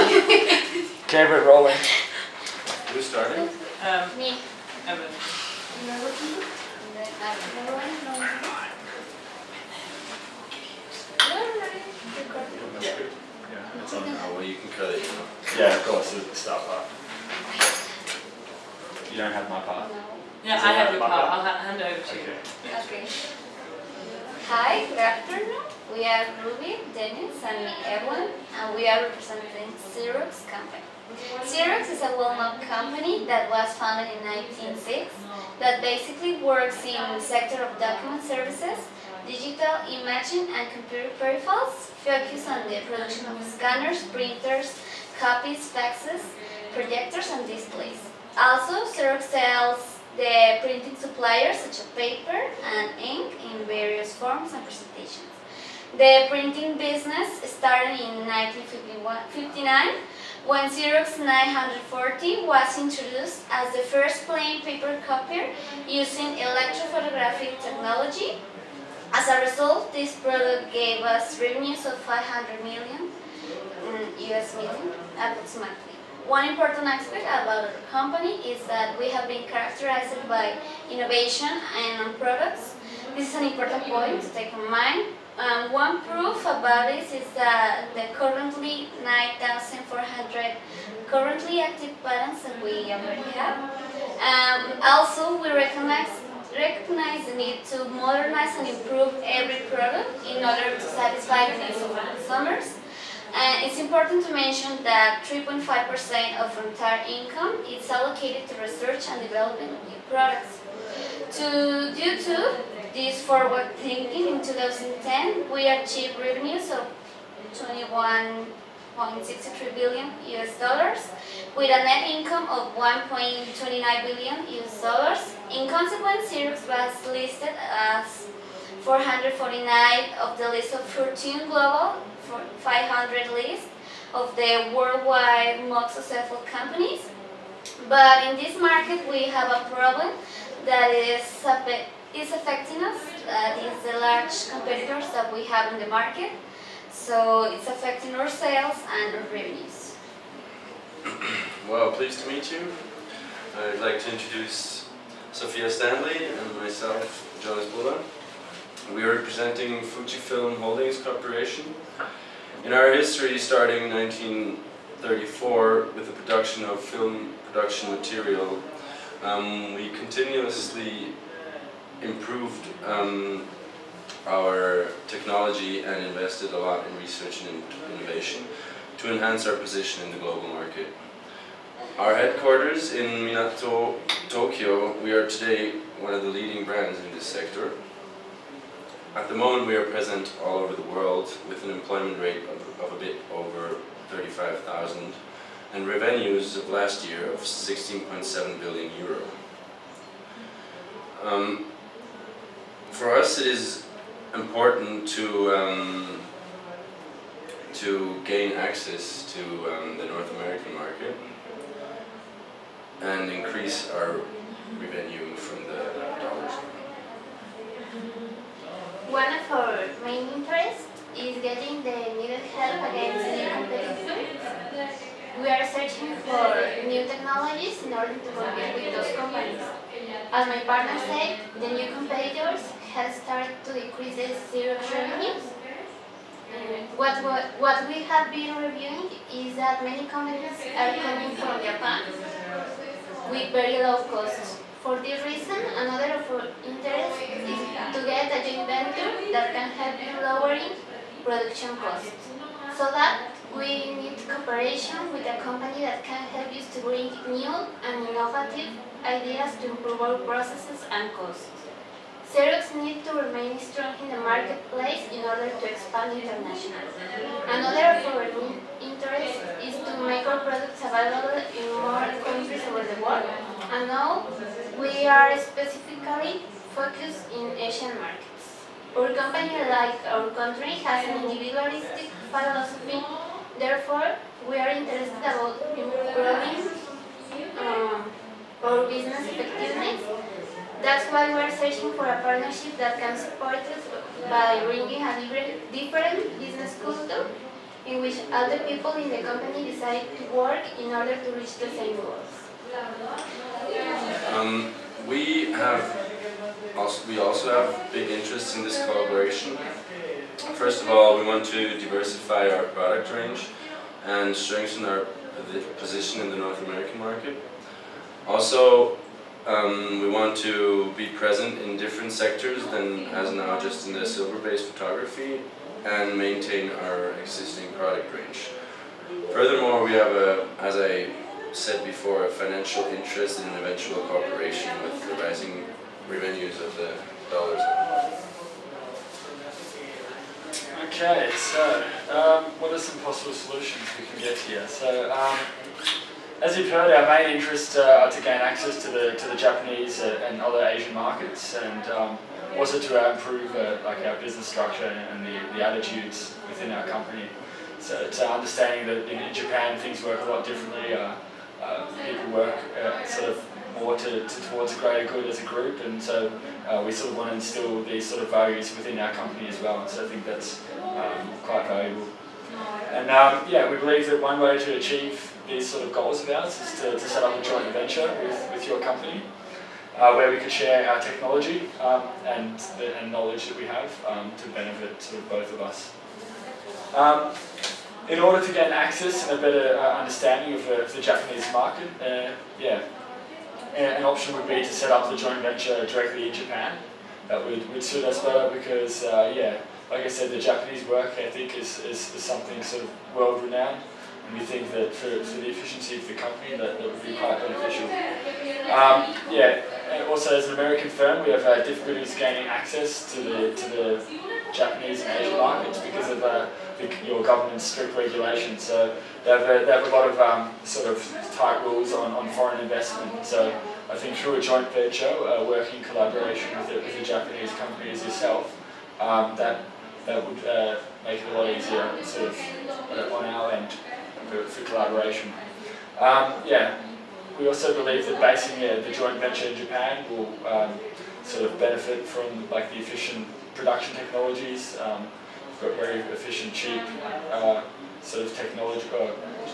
Okay, we're rolling. Who's starting? Me. Evan. Yeah, it's on now. Well, you can cut it. Yeah, of course, stop that. You don't have my part? Yeah, Is I it have your my part. part? I'll hand over to you. Okay. Okay. Hi, good afternoon. We are Ruby, Dennis, and me, Ewan, and we are representing Xerox company. Xerox is a well-known company that was founded in 1906 that basically works in the sector of document services, digital imaging, and computer peripherals, focus on the production of scanners, printers, copies, faxes, projectors, and displays. Also, Xerox sells the printing suppliers such as paper and ink in various forms and presentations. The printing business started in 1959 when Xerox 940 was introduced as the first plain paper copier using electrophotographic technology. As a result, this product gave us revenues of 500 million US million approximately. One important aspect about our company is that we have been characterized by innovation and on products. This is an important point to take in mind. One proof about this is that the currently 9,400 currently active patents that we already have. Also, we recognize the need to modernize and improve every product in order to satisfy the needs of our consumers. It's important to mention that 3.5% of entire income is allocated to research and development of new products. Due to this forward thinking, in 2010 we achieved revenues of 21.63 billion US dollars with a net income of 1.29 billion US dollars. In consequence, Xerox was listed as 449 of the list of Fortune Global 500 list of the worldwide most successful companies. But in this market we have a problem that is affecting us. That is the large competitors that we have in the market. So it's affecting our sales and our revenues. Well, pleased to meet you. I'd like to introduce Sophia Stanley and myself, Jonas Bulla. We are representing Fujifilm Holdings Corporation. In our history, starting in 1934 with the production of film production material, we continuously improved our technology and invested a lot in research and innovation to enhance our position in the global market. Our headquarters in Minato, Tokyo, we are today one of the leading brands in this sector. At the moment we are present all over the world with an employment rate of a bit over 35,000 and revenues of last year of 16.7 billion euro. For us it is important to gain access to the North American market and increase our revenue from the dollars. One of our main interests is getting the needed help against new competitors. We are searching for new technologies in order to compete with those companies. As my partner said, the new competitors have started to decrease the Xerox revenues. What we have been reviewing is that many companies are coming from Japan with very low costs. For this reason, another of our interests is to get a joint venture that can help in lowering production costs. So that we need cooperation with a company that can help us to bring new and innovative ideas to improve our processes and costs. Xerox needs to remain strong in the marketplace in order to expand internationally. Another of our interests is to make our products available in more countries over the world. And now we are specifically focused in Asian markets. Our company, like our country, has an individualistic philosophy. Therefore, we are interested about improving our business effectiveness. That's why we are searching for a partnership that can support us by bringing a different business culture in which all the people in the company decide to work in order to reach the same goals? We also have big interest in this collaboration. First of all, we want to diversify our product range and strengthen our position in the North American market. Also, we want to be present in different sectors than as now just in the silver-based photography and maintain our existing product range. Furthermore, we have, as I said before, a financial interest in an eventual cooperation with the rising revenues of the dollars. Okay, so what are some possible solutions we can get here? So, as you've heard, our main interests are to gain access to the Japanese and other Asian markets, and also to improve like our business structure and the attitudes within our company. So it's understanding that in Japan things work a lot differently. People work sort of more towards a greater good as a group, and so we sort of want to instill these sort of values within our company as well. So I think that's quite valuable. And yeah, we believe that one way to achieve these sort of goals of ours is to set up a joint venture with your company, where we could share our technology and knowledge that we have to benefit sort of both of us. In order to gain access and a better understanding of the Japanese market, yeah, an option would be to set up the joint venture directly in Japan. That would suit us better because, yeah, like I said, the Japanese work ethic is something sort of world-renowned, and we think that for the efficiency of the company that would be quite beneficial. Yeah, and also as an American firm, we have difficulties gaining access to the Japanese and Asian markets because of your government's strict regulations. So they have a lot of sort of tight rules on foreign investment. So I think through a joint venture, working in collaboration with a Japanese company as yourself, that would make it a lot easier sort of on our end for collaboration. Yeah, we also believe that basing the joint venture in Japan will sort of benefit from like the efficient production technologies, very efficient, cheap sort of technology,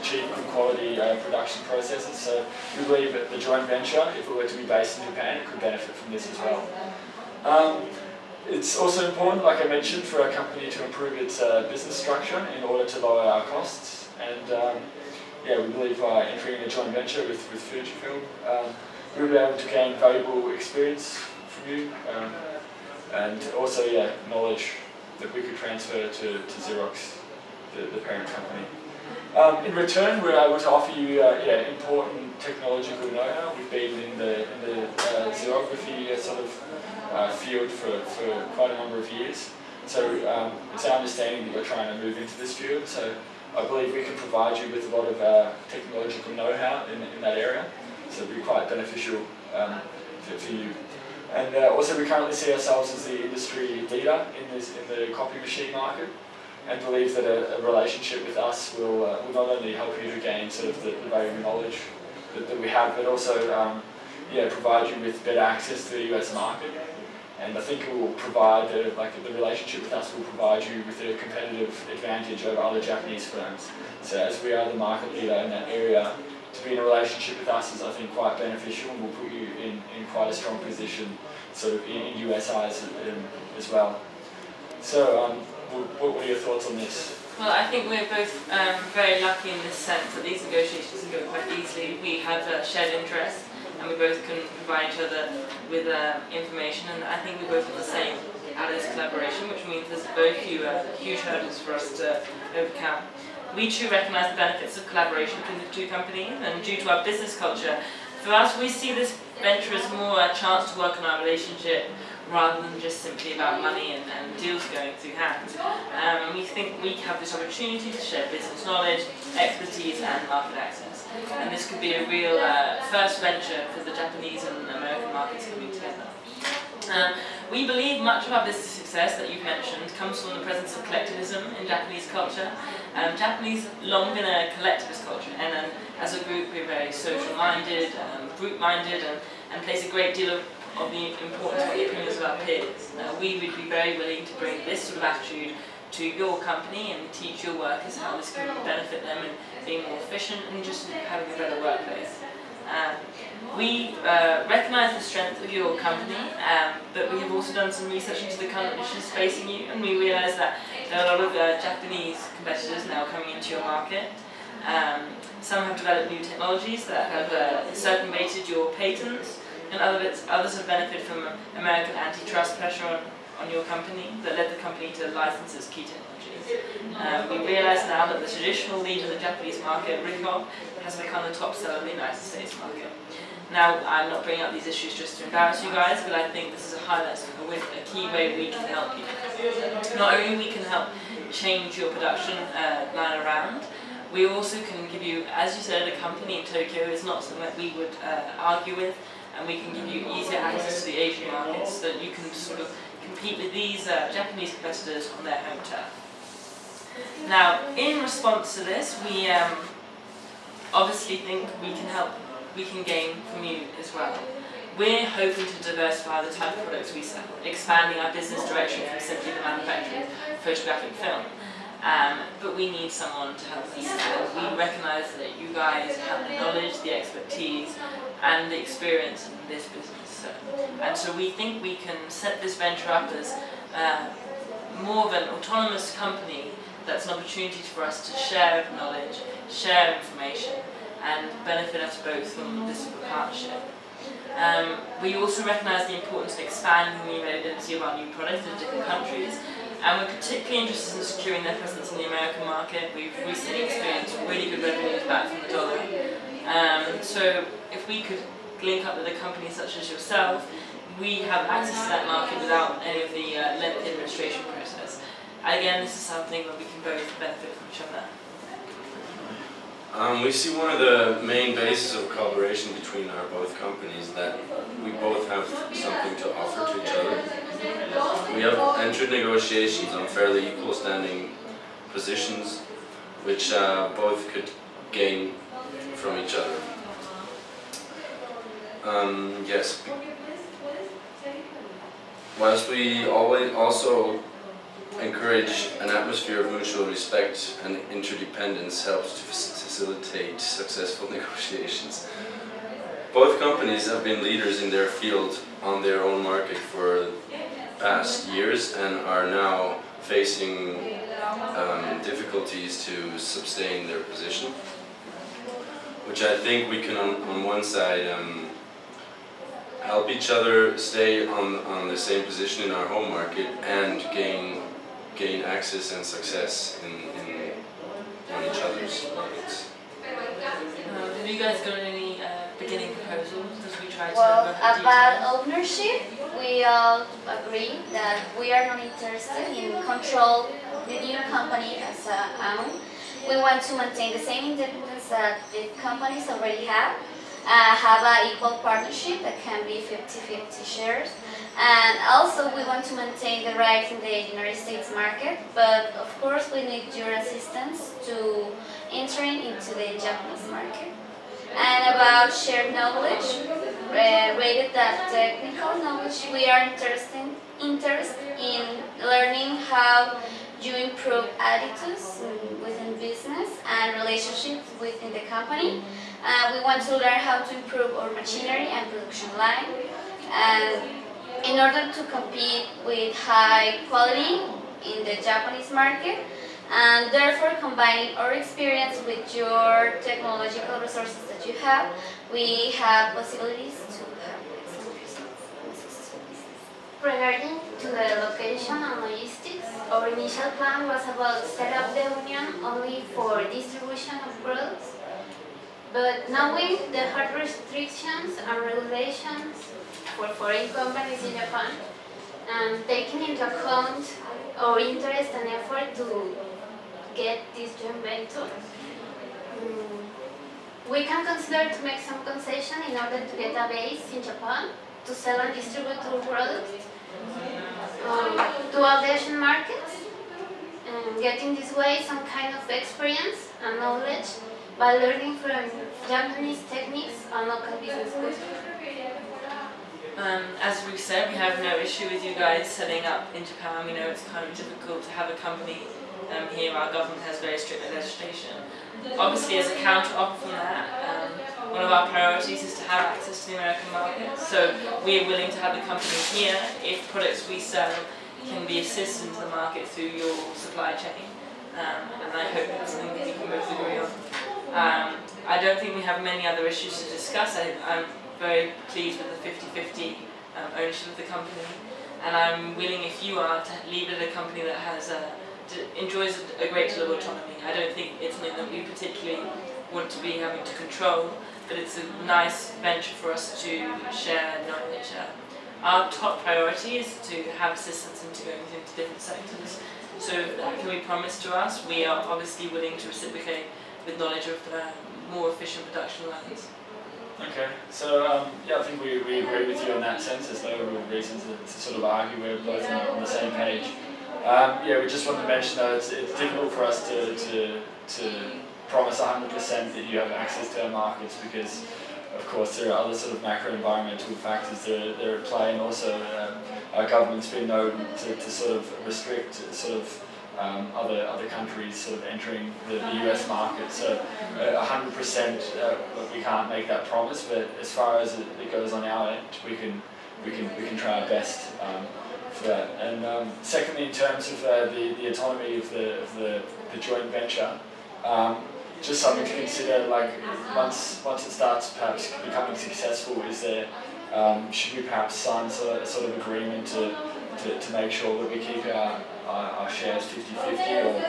cheap, good quality production processes. So we believe that the joint venture, if it were to be based in Japan, it could benefit from this as well. It's also important, like I mentioned, for our company to improve its business structure in order to lower our costs. And yeah, we believe by entering a joint venture with Fujifilm, we'll be able to gain valuable experience from you, and also, yeah, knowledge that we could transfer to Xerox, the parent company. In return, we're able to offer you yeah, important technological know-how. We've been in the xerography sort of field for quite a number of years. So it's our understanding that you're trying to move into this field. So I believe we can provide you with a lot of technological know-how in that area. So it'll be quite beneficial for you. And also we currently see ourselves as the industry leader in the copy machine market, and believe that a relationship with us will not only help you to gain sort of the valuable knowledge that we have, but also yeah, provide you with better access to the US market. And I think it will provide, like the relationship with us will provide you with a competitive advantage over other Japanese firms. So as we are the market leader in that area, to be in a relationship with us is, I think, quite beneficial, and will put you in quite a strong position sort of in US eyes as well. So what are your thoughts on this? Well, I think we're both very lucky in this sense that these negotiations can go quite easily. We have shared interests, and we both can provide each other with information, and I think we both have the same out of this collaboration, which means there's very few huge hurdles for us to overcome. We too recognise the benefits of collaboration between the two companies, and due to our business culture, for us we see this venture as more a chance to work on our relationship rather than just simply about money and deals going through hands. And we think we have this opportunity to share business knowledge, expertise and market access. And this could be a real first venture for the Japanese and American markets coming together. We believe much of our business success that you've mentioned comes from the presence of collectivism in Japanese culture. Japanese long been a collectivist culture, and as a group we're very social-minded, group-minded, and place a great deal of the importance on the opinions of our peers. We would be very willing to bring this sort of attitude to your company and teach your workers how this can benefit them in being more efficient and just having a better workplace. We recognise the strength of your company, but we have also done some research into the conditions facing you, and we realise that there are a lot of Japanese competitors now coming into your market. Some have developed new technologies that have circumvented your patents, and others have benefited from American antitrust pressure on your company that led the company to license its key technologies. We realise now that the traditional leader of the Japanese market, Ricoh, has become the top seller in the United States market. Now, I'm not bringing up these issues just to embarrass you guys, but I think this is a highlight of a key way we can help you. Not only we can help change your production line around, we also can give you, as you said, a company in Tokyo is not something that we would argue with, and we can give you easier access to the Asian markets so that you can sort of compete with these Japanese competitors on their home turf. Now, in response to this, we obviously think we can gain from you as well. We're hoping to diversify the type of products we sell, expanding our business direction from simply the manufacturing of photographic film. But we need someone to help us, and we recognise that you guys have the knowledge, the expertise, and the experience in this business. And so we think we can set this venture up as more of an autonomous company that's an opportunity for us to share knowledge, share information, and benefit us both from this partnership. We also recognise the importance of expanding the availability of our new products in different countries, and we're particularly interested in securing their presence in the American market. We've recently experienced really good revenues back from the dollar. So if we could link up with a company such as yourself, we have access to that market without any of the lengthy administration process. Again, this is something that we can both benefit from each other. We see one of the main bases of collaboration between our both companies that we both have something to offer to each other. We have entered negotiations on fairly equal standing positions, which both could gain from each other. Yes. Whilst we always also encourage an atmosphere of mutual respect and interdependence helps to facilitate successful negotiations. Both companies have been leaders in their field on their own market for past years and are now facing difficulties to sustain their position, which I think we can on one side help each other stay on the same position in our home market and gain access and success on each other's markets. Have you guys got any beginning proposals as we try to about ownership, we all agree that we are not interested in control the new company as own. We want to maintain the same independence that the companies already have an equal partnership that can be 50-50 shares. And also we want to maintain the rights in the United States market, but of course we need your assistance to entering into the Japanese market. And about shared knowledge, rated that technical knowledge, we are interested in learning how you improve attitudes within business and relationships within the company. We want to learn how to improve our machinery and production line. In order to compete with high quality in the Japanese market, and therefore combining our experience with your technological resources that you have, we have possibilities to have excellent results and successful business. Regarding to the location and logistics, our initial plan was about set up the union only for distribution of products, but knowing the hard restrictions and regulations for foreign companies in Japan, and taking into account our interest and effort to get this joint venture, we can consider to make some concession in order to get a base in Japan to sell and distribute our products to all the Asian markets, and getting this way some kind of experience and knowledge by learning from Japanese techniques and local business culture. As we said, we have no issue with you guys setting up in Japan. We know it's kind of difficult to have a company here. Our government has very strict legislation. Obviously, as a counter-offer from that, one of our priorities is to have access to the American market. So we're willing to have the company here if products we sell can be assisted into the market through your supply chain. And I hope that's something that we can both agree on. I don't think we have many other issues to discuss. I'm very pleased with the 50-50 ownership of the company, and I'm willing, if you are, to leave it at a company that has enjoys a great deal of autonomy. I don't think it's something that we particularly want to be having to control, but it's a nice venture for us to share knowledge. Our top priority is to have assistance into going into different sectors. So that can be promised to us. We are obviously willing to reciprocate with knowledge of more efficient production lines. Okay, so yeah, I think we agree with you in that sense. There's no real reason to sort of argue. We're both on the same page. Yeah, we just wanted to mention though it's difficult for us to promise 100% that you have access to our markets, because of course there are other sort of macro environmental factors that are at play, and also our government's been known to sort of restrict sort of other countries sort of entering the US market. So 100% we can't make that promise, but as far as it goes on our end, we can try our best for that. And secondly, in terms of the autonomy of the joint venture, just something to consider. Like once it starts perhaps becoming successful, is there should we perhaps sign a sort of agreement to make sure that we keep our shares 50-50, or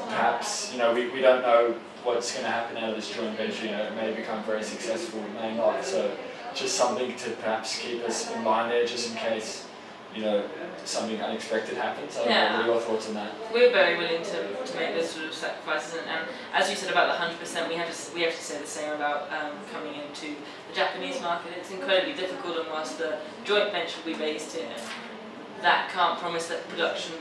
perhaps, you know, we don't know what's going to happen out of this joint venture. You know, it may become very successful, it may not. So just something to perhaps keep us in mind there, just in case, you know, something unexpected happens. What are your thoughts on that? We're very willing to make those sort of sacrifices, and as you said about the 100%, we have to say the same about coming into the Japanese market. It's incredibly difficult, and whilst the joint venture will be based here, that can't promise that production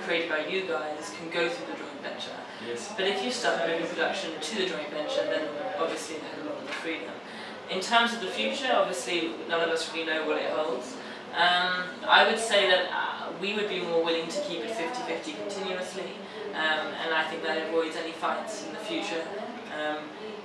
created by you guys can go through the joint venture. Yes. But if you start moving production to the joint venture, then obviously they have a lot of freedom. In terms of the future, obviously none of us really know what it holds. I would say that we would be more willing to keep it 50-50 continuously, and I think that avoids any fights in the future.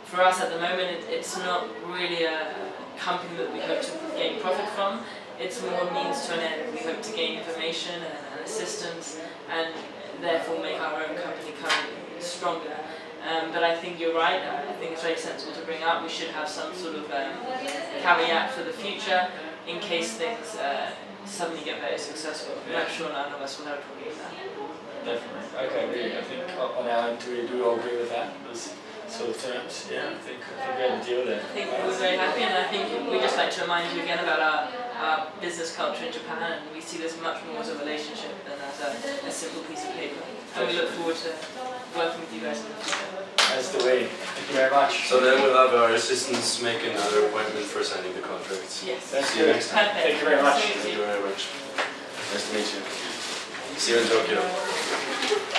For us at the moment, it's not really a company that we hope to gain profit from. It's more a means to an end. We hope to gain information and assistance, and therefore make our own company stronger. But I think you're right. I think it's very sensible to bring up. We should have some sort of caveat for the future in case things suddenly get very successful. I'm sure none of us will have a problem with that. Definitely. Okay, I think on our end, do we all agree with that? Those sort of terms? Yeah, I think we have a deal there. I think we're very happy, and I think we'd just like to remind you again about our business culture in Japan, and we see this much more as a relationship than as a simple piece of paper. And we look forward to working with you guys in the future. As do we. Thank you very much. So then we'll have our assistants make another appointment for signing the contracts. Yes. See you next time. Thank you very much. Thank you very much. Nice to meet you. See you in Tokyo.